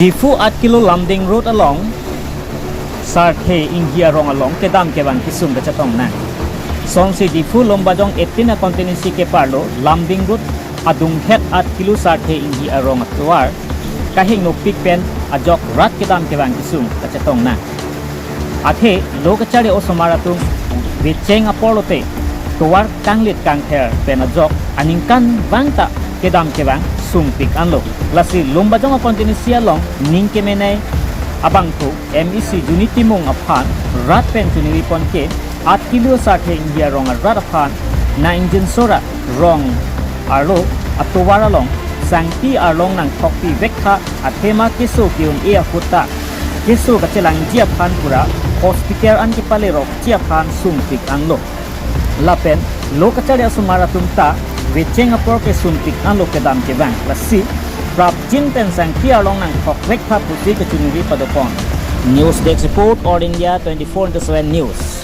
Diphu at kilo Lambding road along Sarthe inghi arong along kedam keban kesung kachetong na. Song si Diphu Lumbajong 18 na kontinensi ke parlo Lambding road adung het at kilo Sarthe inghi arong tovar kahing no pikpen ajok rat kedam keban kesung kachetong na. Athe lokachari osomaratung bicheng apolote tovar kanglit kangther pen ajok aningkan bangta kedam kebang sumpik anlo lasi Lumbajong kontinensi along ningkemenai abangko MEC unity mong aphan rat pen tuniripon ke at kilo Sarthe inghi arong rat aphan na engine sora rong arlo atovar along sangti arlong nang thokpi vekha athema keso kiun e afuta keso kachelang jia phan pura hospital an ki pale rok jia phan sumpik anlo lapen lokachari asumaratum ta Vicheng apor ke suntik an lo kedam ke bang lasi prap jin ten sang kia long nang thok vek pha pusi ke chunuri padopon news desk report all India 24/7 news.